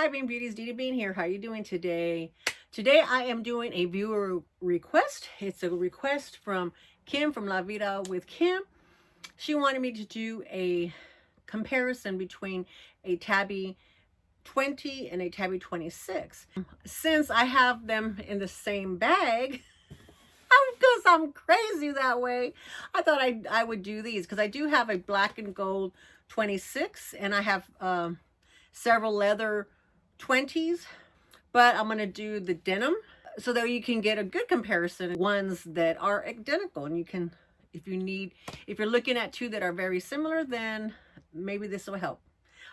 Hi Beanbeauties, Dee Dee Bean here. How you doing today? Today I am doing a viewer request. It's a request from Kim from La Vida with Kim. She wanted me to do a comparison between a Tabby 20 and a Tabby 26. Since I have them in the same bag, because I'm crazy that way, I thought I would do these because I do have a black and gold 26 and I have several leather 20s, but I'm going to do the denim so that you can get a good comparison, ones that are identical. And you can, if you're looking at two that are very similar, then maybe this will help.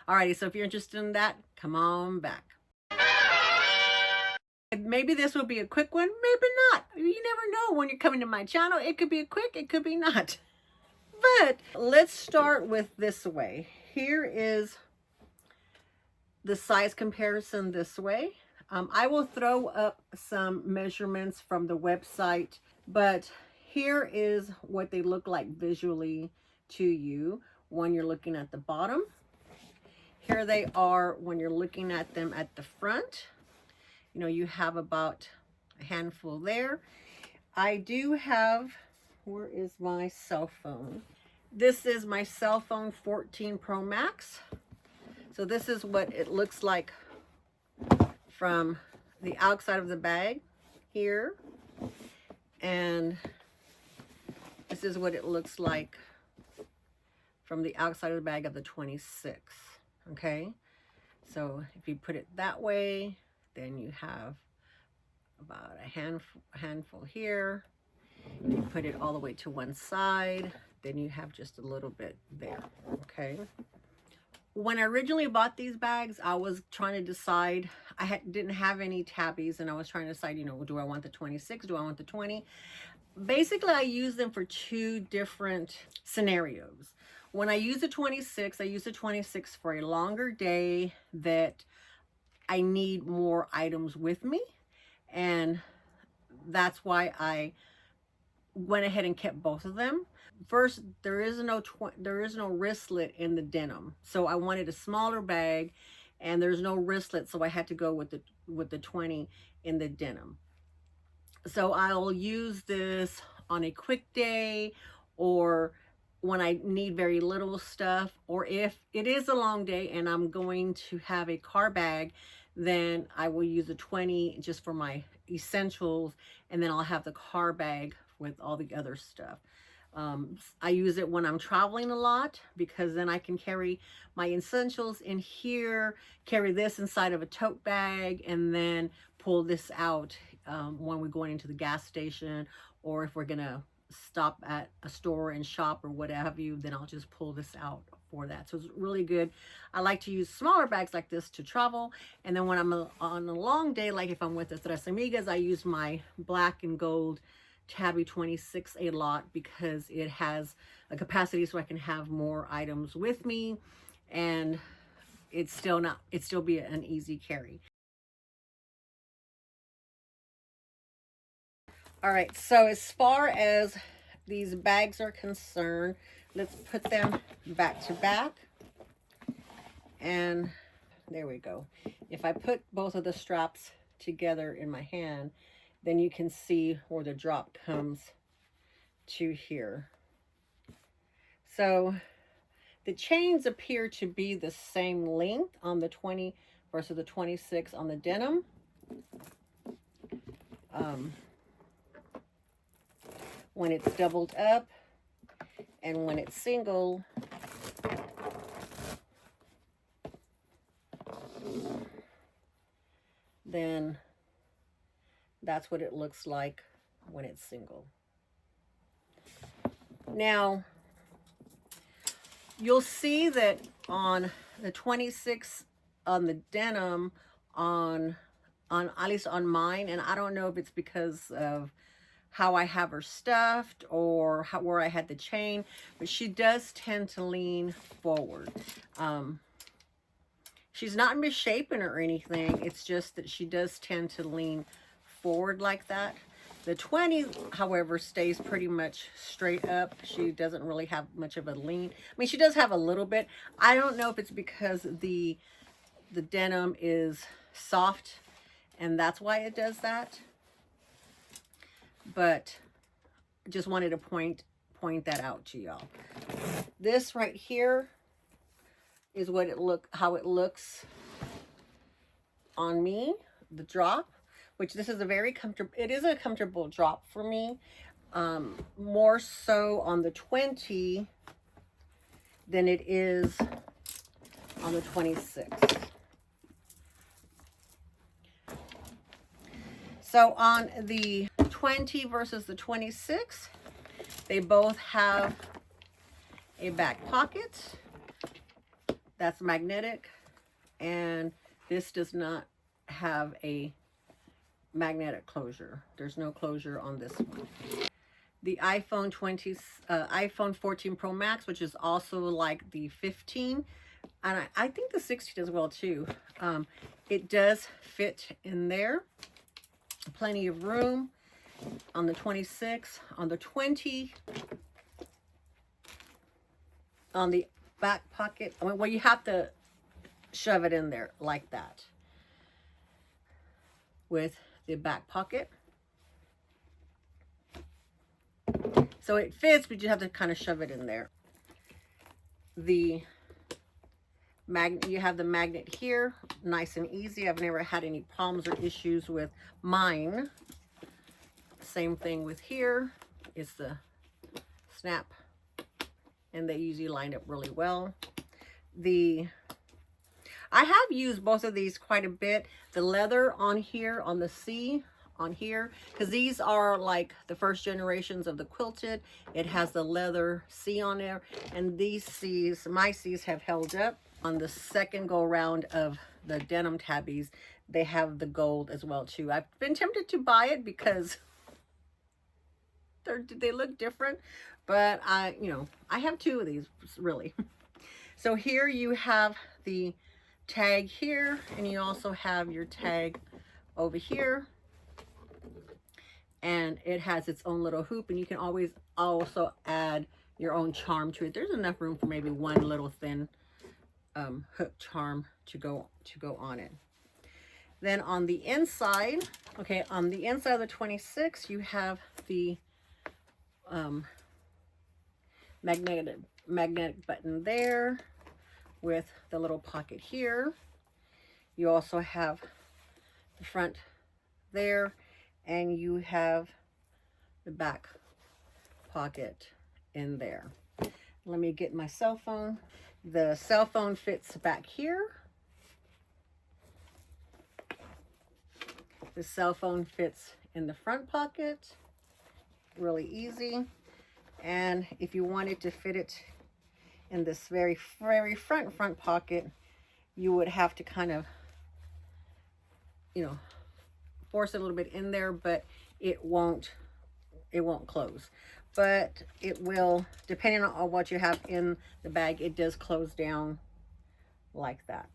Alrighty, so if you're interested in that, come on back. Maybe this will be a quick one, maybe not. You never know when you're coming to my channel. It could be a quick, it could be not. But let's start with this way. Here is the size comparison this way. I will throw up some measurements from the website, but here is what they look like visually to you when you're looking at the bottom. Here they are when you're looking at them at the front. You know, you have about a handful there. I do have, where is my cell phone? This is my cell phone 14 Pro Max. So this is what it looks like from the outside of the bag here. And this is what it looks like from the outside of the bag of the 26. Okay. So if you put it that way, then you have about a handful here. If you put it all the way to one side, then you have just a little bit there. Okay. When I originally bought these bags, I was trying to decide. Didn't have any tabbies, and I was trying to decide, you know, do I want the 26? Do I want the 20? Basically, I use them for two different scenarios. When I use the 26, I use the 26 for a longer day that I need more items with me, and that's why I went ahead and kept both of them. First, there is no wristlet in the denim, so I wanted a smaller bag, and there's no wristlet, so I had to go with the 20 in the denim. So I'll use this on a quick day, or when I need very little stuff, or if it is a long day and I'm going to have a car bag, then I will use a 20 just for my essentials, and then I'll have the car bag with all the other stuff. I use it when I'm traveling a lot, because then I can carry my essentials in here, carry this inside of a tote bag, and then pull this out when we're going into the gas station, or if we're gonna stop at a store and shop or what have you, then I'll just pull this out for that. So it's really good. I like to use smaller bags like this to travel, and then when I'm on a long day, like if I'm with the Tres Amigas, I use my black and gold Tabby 26 a lot, because it has a capacity so I can have more items with me, and it's still be an easy carry. All right, so as far as these bags are concerned, let's put them back to back, and there we go. If I put both of the straps together in my hand, then you can see where the drop comes to here. So the chains appear to be the same length on the 20 versus the 26 on the denim. When it's doubled up and when it's single, then that's what it looks like when it's single. Now, you'll see that on the 26 on the denim, on at least on mine, and I don't know if it's because of how I have her stuffed or where I had the chain, but she does tend to lean forward. She's not misshapen or anything. It's just that she does tend to lean forward like that. The 20, however, stays pretty much straight up. She doesn't really have much of a lean. I mean, she does have a little bit. I don't know if it's because the the denim is soft, and that's why it does that. But just wanted to point that out to y'all. This right here is what how it looks on me, the drop, which this is a very comfortable, it is a comfortable drop for me. More so on the 20 than it is on the 26. So on the 20 versus the 26, they both have a back pocket that's magnetic, and this does not have a magnetic closure. There's no closure on this one. The iPhone 14 Pro Max, which is also like the 15, and I think the 16 as well too. It does fit in there. Plenty of room on the 26. On the 20, on the back pocket, well, you have to shove it in there like that with the back pocket. So it fits, but you have to kind of shove it in there. The magnet, you have the magnet here, nice and easy. I've never had any problems or issues with mine. Same thing with here. It's the snap, and they usually line up really well. I have used both of these quite a bit. The leather on here, on the C, on here, because these are like the first generations of the quilted. It has the leather C on there, and these C's, my C's, have held up. On the second go round of the denim tabbies, they have the gold as well too. I've been tempted to buy it because they look different, but I have two of these really. So here you have the tag here, and you also have your tag over here, and it has its own little hoop, and you can always also add your own charm to it. There's enough room for maybe one little thin hook charm to go on it. Then on the inside, okay, on the inside of the 26, you have the magnetic button there with the little pocket here. You also have the front there, and you have the back pocket in there. Let me get my cell phone. The cell phone fits back here. The cell phone fits in the front pocket, really easy. And if you wanted to fit it in this very front pocket, you would have to kind of, force it a little bit in there, but it won't close. But it will, depending on what you have in the bag, it does close down like that.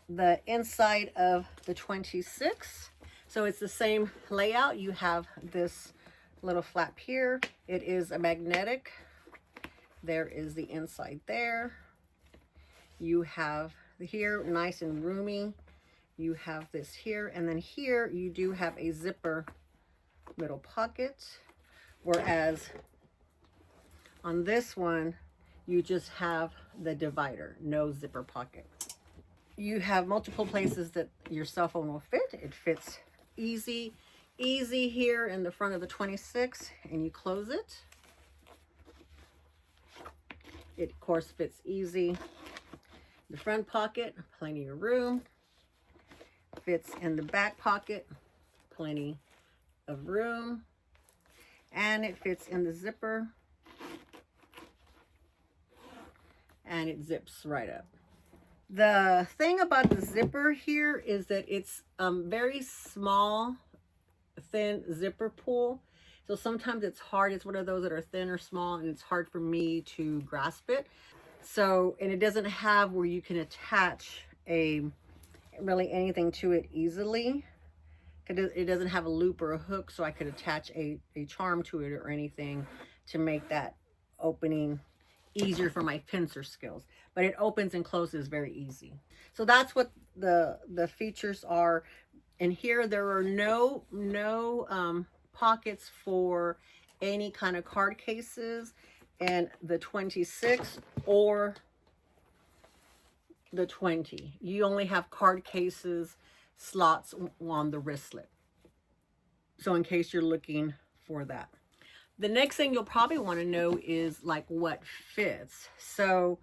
The inside of the 26, so it's the same layout. You have this little flap here. It is a magnetic. There is the inside there. You have here, nice and roomy. You have this here, and then here you do have a zipper middle pocket, whereas on this one you just have the divider, no zipper pocket. You have multiple places that your cell phone will fit. It fits easy here in the front of the 26, and you close it. It of course fits easy. The front pocket, plenty of room. Fits in the back pocket, plenty of room. And it fits in the zipper, and it zips right up. The thing about the zipper here is that it's very small, thin zipper pull. So sometimes it's hard. It's one of those that are thin or small, and it's hard for me to grasp it. So, and it doesn't have where you can attach really anything to it easily. It doesn't have a loop or a hook, so I could attach a charm to it or anything to make that opening easier for my pincer skills. But it opens and closes very easy. So that's what the features are. And here there are no pockets for any kind of card cases, and the 26 or the 20. You only have card cases slots on the wristlet. So in case you're looking for that. The next thing you'll probably want to know is like what fits. So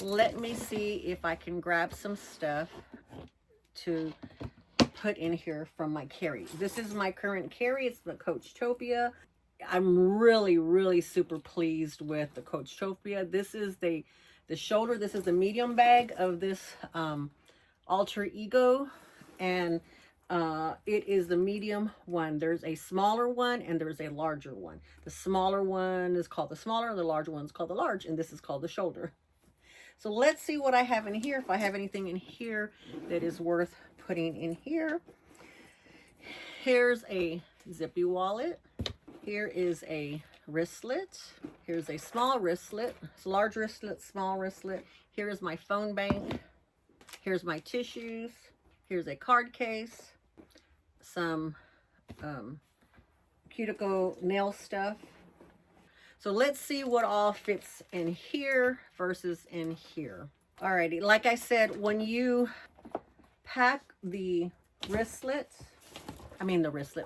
let me see if I can grab some stuff to put in here from my carry. This is my current carry. It's the Coachtopia. I'm really super pleased with the Coachtopia. This is the shoulder. This is the medium bag of this Alter Ego, and it is the medium one. There's a smaller one and there's a larger one. The smaller one is called the smaller, the larger one is called the large, and this is called the shoulder. So let's see what I have in here, if I have anything in here that is worth putting in here. Here's a zippy wallet. Here is a wristlet. Here's a small wristlet. It's a large wristlet, small wristlet. Here is my phone bank. Here's my tissues. Here's a card case. Some cuticle nail stuff. So let's see what all fits in here versus in here. Alrighty, like I said, when you pack the wristlet,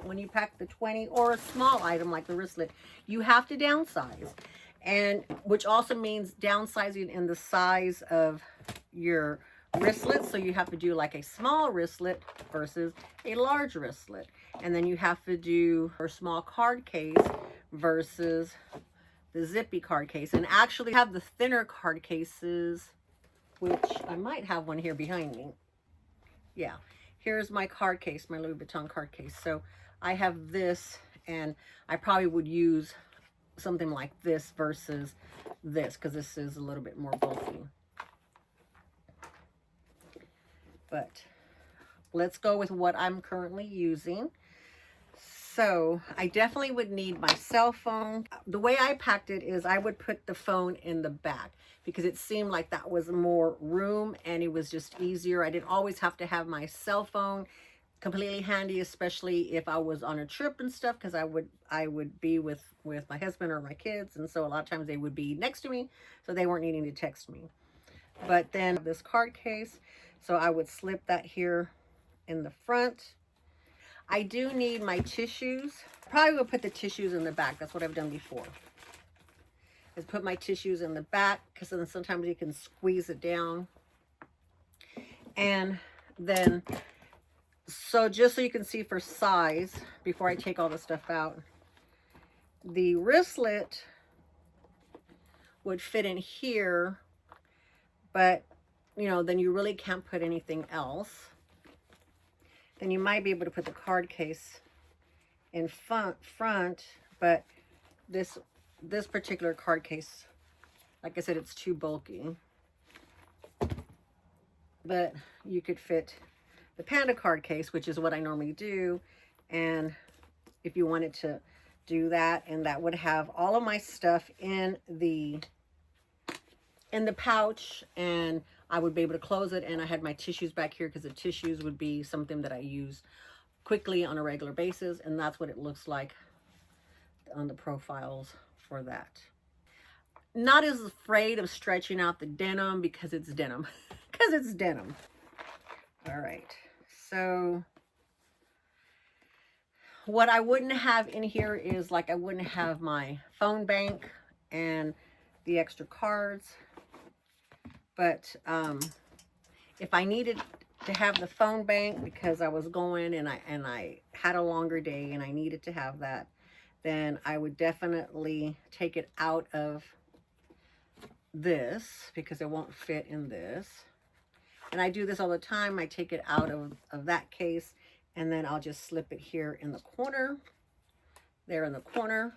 when you pack the 20 or a small item like the wristlet, you have to downsize. And which also means downsizing in the size of your wristlet. So you have to do like a small wristlet versus a large wristlet. And then you have to do a small card case versus the zippy card case. And actually have the thinner card cases, which I might have one here behind me. Yeah, here's my card case, my Louis Vuitton card case. So I have this, and I probably would use something like this versus this, because this is a little bit more bulky. But let's go with what I'm currently using. So I definitely would need my cell phone. The way I packed it is I would put the phone in the back because it seemed like that was more room and it was just easier. I didn't always have to have my cell phone completely handy, especially if I was on a trip and stuff, because I would be with my husband or my kids, and so a lot of times they would be next to me, so they weren't needing to text me. But then this card case, so I would slip that here in the front. I do need my tissues. Probably will put the tissues in the back. That's what I've done before. Is put my tissues in the back, because then sometimes you can squeeze it down. And then, so just so you can see for size, before I take all the stuff out, the wristlet would fit in here, but you know, then you really can't put anything else. Then you might be able to put the card case in front, but this particular card case, like I said, it's too bulky. But you could fit the Panda card case, which is what I normally do, and if you wanted to do that, and that would have all of my stuff in the pouch, and I would be able to close it, and I had my tissues back here because the tissues would be something that I use quickly on a regular basis, and that's what it looks like on the profiles for that. Not as afraid of stretching out the denim because it's denim. Because it's denim. All right, so what I wouldn't have in here is, like, I wouldn't have my phone bank and the extra cards. But if I needed to have the phone bank because I was going and I had a longer day and I needed to have that, then I would definitely take it out of this because it won't fit in this. And I do this all the time. I take it out of that case, and then I'll just slip it here in the corner, there in the corner.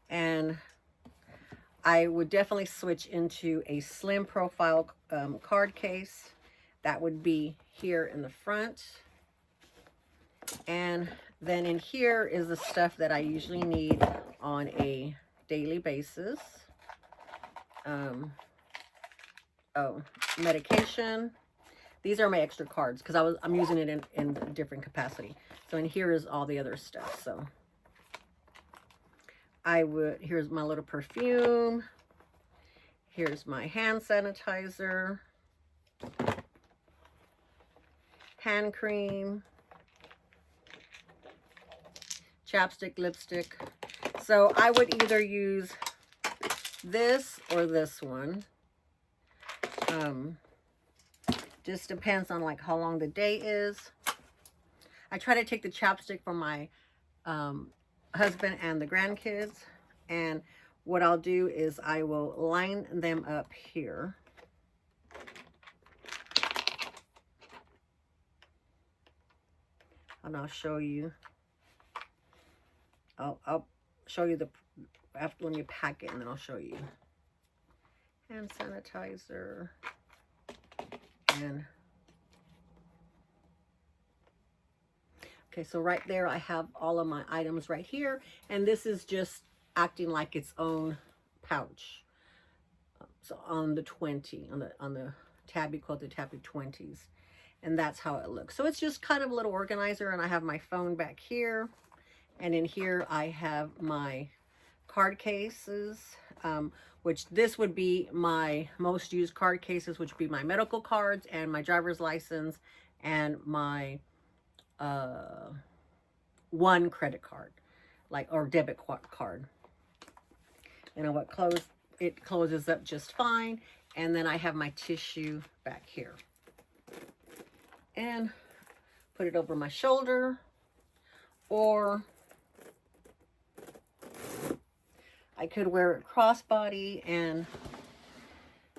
And I would definitely switch into a slim profile card case. That would be here in the front. And Then in here is the stuff that I usually need on a daily basis. Medication. These are my extra cards because I'm using it in a different capacity. So in here is all the other stuff. So here's my little perfume. Here's my hand sanitizer, hand cream, chapstick, lipstick. So I would either use this or this one. Just depends on like how long the day is. I try to take the chapstick from my husband and the grandkids, and what I'll do is I will line them up here. And I'll show you. I'll show you after when you pack it, and then I'll show you. Hand sanitizer. And okay, so right there I have all of my items right here, and this is just acting like its own pouch. So on the 20, on the Tabby Quilted Tabby 20s, and that's how it looks. So it's just kind of a little organizer, and I have my phone back here, and in here I have my card cases, which this would be my most used card cases, which would be my medical cards and my driver's license and my one credit card, or debit card. You know what, it closes up just fine. And then I have my tissue back here. And put it over my shoulder, or I could wear it crossbody, and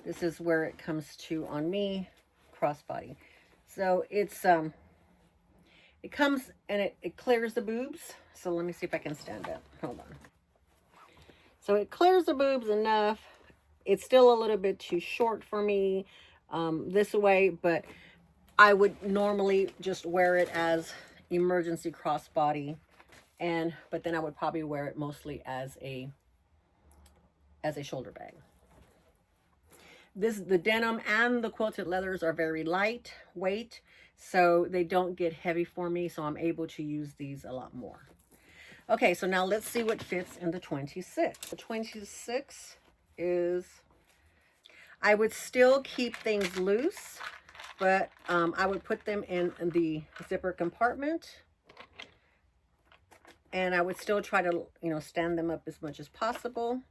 this is where it comes to on me, crossbody. So it's it comes and it clears the boobs. So let me see if I can stand up. Hold on. So it clears the boobs enough. It's still a little bit too short for me this way, but I would normally just wear it as emergency crossbody, but then I would probably wear it mostly as a shoulder bag. The denim and the quilted leathers are very lightweight, so they don't get heavy for me, so I'm able to use these a lot more. Okay, so now let's see what fits in the 26. The 26 is, I would still keep things loose, but I would put them in the zipper compartment, and I would still try to, stand them up as much as possible.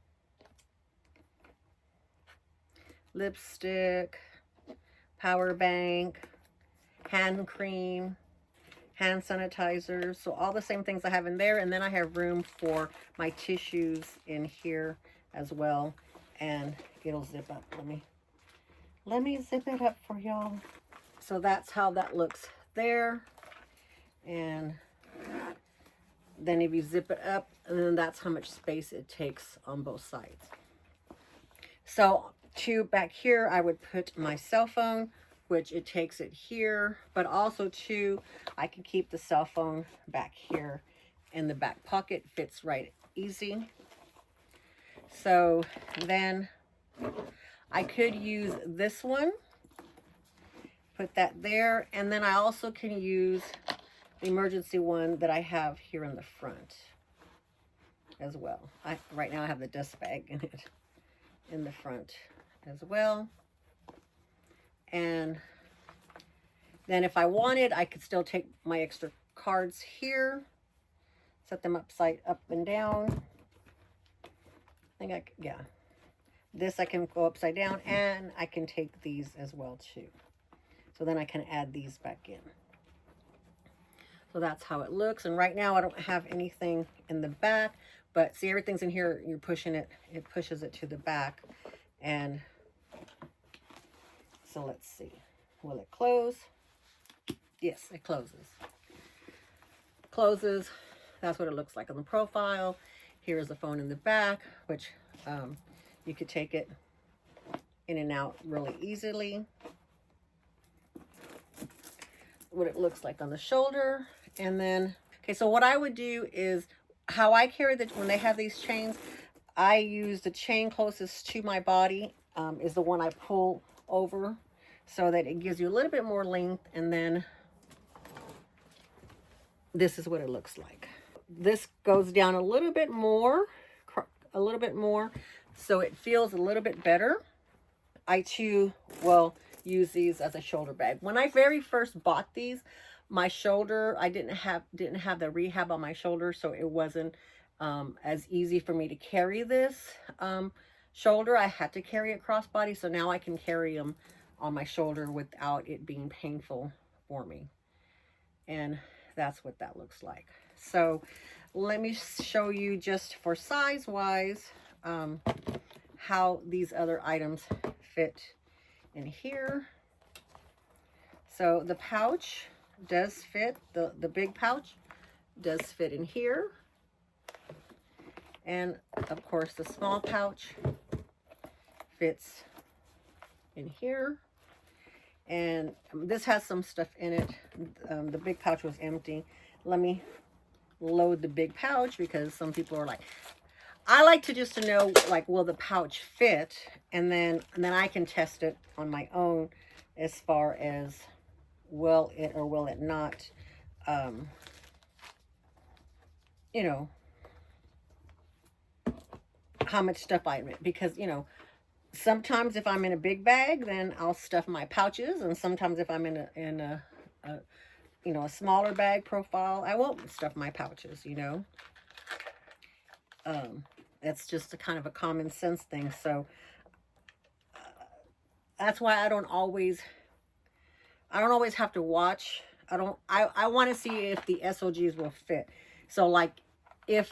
Lipstick, power bank, hand cream, hand sanitizer. So all the same things I have in there. And then I have room for my tissues in here as well. And it'll zip up. Let me zip it up for y'all. So that's how that looks there. And then if you zip it up, and then that's how much space it takes on both sides. So back here, I would put my cell phone, which it takes it here, but also I can keep the cell phone back here in the back pocket, fits right easy. So then I could use this one, put that there, and then I also can use the emergency one that I have here in the front as well. Right now I have the dust bag in it in the front as well. And then if I wanted, I could still take my extra cards here, set them up and down. Yeah. This I can go upside down, and I can take these as well too. So then I can add these back in. So that's how it looks. And right now I don't have anything in the back, but see, everything's in here. You're pushing it, it pushes it to the back. And so let's see, will it close? Yes, it closes. Closes. That's what it looks like on the profile. Here's the phone in the back, which you could take it in and out really easily. What it looks like on the shoulder. And then Okay, so what I would do is, how I carry the, when they have these chains, I use the chain closest to my body, is the one I pull over so that it gives you a little bit more length, and then this is what it looks like. This goes down a little bit more, so it feels a little bit better. I too will use these as a shoulder bag. When I very first bought these, my shoulder, I didn't have the rehab on my shoulder, so it wasn't as easy for me to carry this shoulder. I had to carry it crossbody, so now I can carry them on my shoulder without it being painful for me. And that's what that looks like. So let me show you just for size wise how these other items fit in here. So the pouch does fit, the big pouch does fit in here. And of course the small pouch fits in here. And this has some stuff in it. The big pouch was empty. Let me load the big pouch, because some people are like, I like to just to know, like, will the pouch fit? And then I can test it on my own as far as will it or will it not, you know, how much stuff I admit. Because, you know, sometimes if I'm in a big bag, then I'll stuff my pouches, and sometimes if I'm in a you know, a smaller bag profile, I won't stuff my pouches, you know. That's just a kind of a common sense thing. So that's why I don't always have to watch. I want to see if the SOGs will fit. So like, if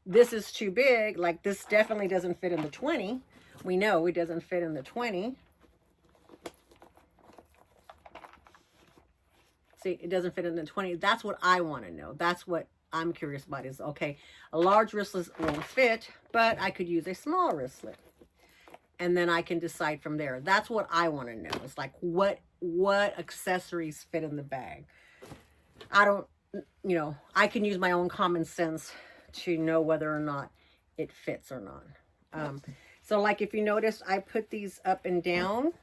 this is too big, like this definitely doesn't fit in the 20. We know it doesn't fit in the 20. See, it doesn't fit in the 20. That's what I want to know. That's what I'm curious about, is, okay, a large wristlet won't fit, but I could use a small wristlet. And then I can decide from there. That's what I want to know. It's like, what accessories fit in the bag? I don't, you know, I can use my own common sense to know whether or not it fits or not. So like, if you notice, I put these up and down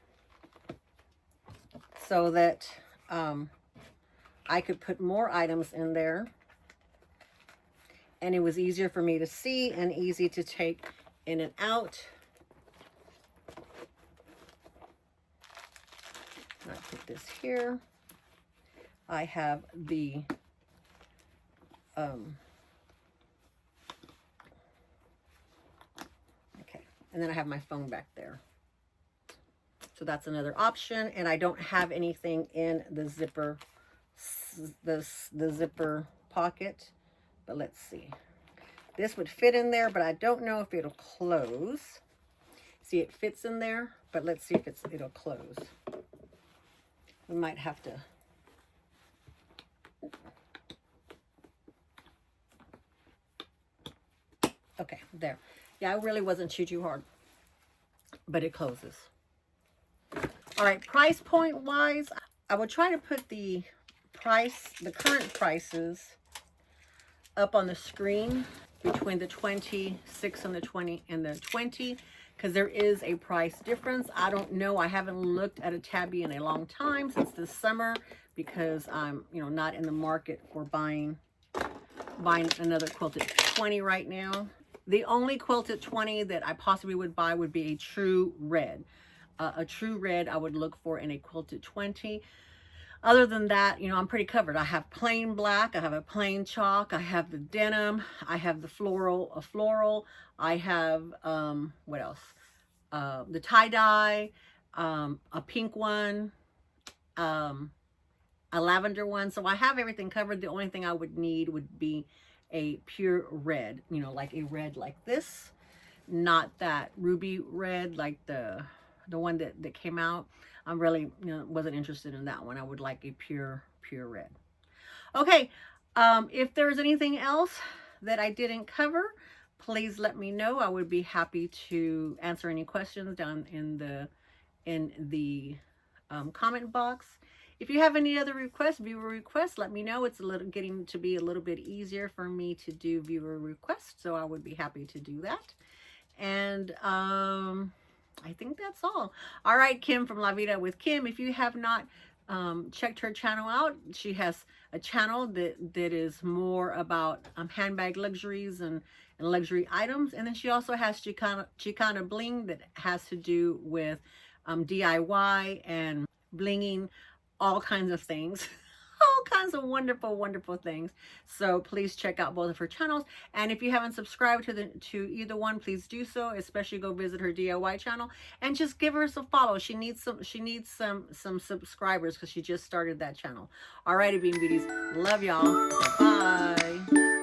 so that I could put more items in there, and it was easier for me to see and easy to take in and out. I put this here. I have the okay, and then I have my phone back there. So that's another option. And I don't have anything in the zipper, the zipper pocket, but let's see. This would fit in there, but I don't know if it'll close. See, it fits in there, but let's see if it'll close. We might have to. Okay, there. Yeah, I really wasn't too hard, but it closes. All right, price point wise, I would try to put the current prices up on the screen between the 26 and the 20 and the 20, because there is a price difference. I don't know. I haven't looked at a tabby in a long time, since this summer, because I'm, you know, not in the market for buying another quilted 20 right now. The only quilted 20 that I possibly would buy would be a true red. A true red I would look for in a quilted 20. Other than that, you know, I'm pretty covered. I have plain black, I have a plain chalk, I have the denim, I have the floral, I have, what else? The tie-dye, a pink one, a lavender one. So I have everything covered. The only thing I would need would be a pure red, you know, like a red like this, not that ruby red like the one that came out. I'm really, you know, wasn't interested in that one. I would like a pure red. Okay, if there's anything else that I didn't cover, please let me know. I would be happy to answer any questions down in the comment box. If you have any other requests, viewer requests, let me know. It's getting to be a little bit easier for me to do viewer requests, so I would be happy to do that. And I think that's all. All right, Kim from La Vida with Kim. If you have not checked her channel out, she has a channel that is more about handbag luxuries and luxury items. And then she also has Chicana Bling that has to do with DIY and blinging, all kinds of things. All kinds of wonderful, wonderful things. So please check out both of her channels. And if you haven't subscribed to either one, please do so. Especially go visit her DIY channel and just give her some follow. She needs some subscribers because she just started that channel. Alrighty, Bean Beauties. Love y'all. Bye.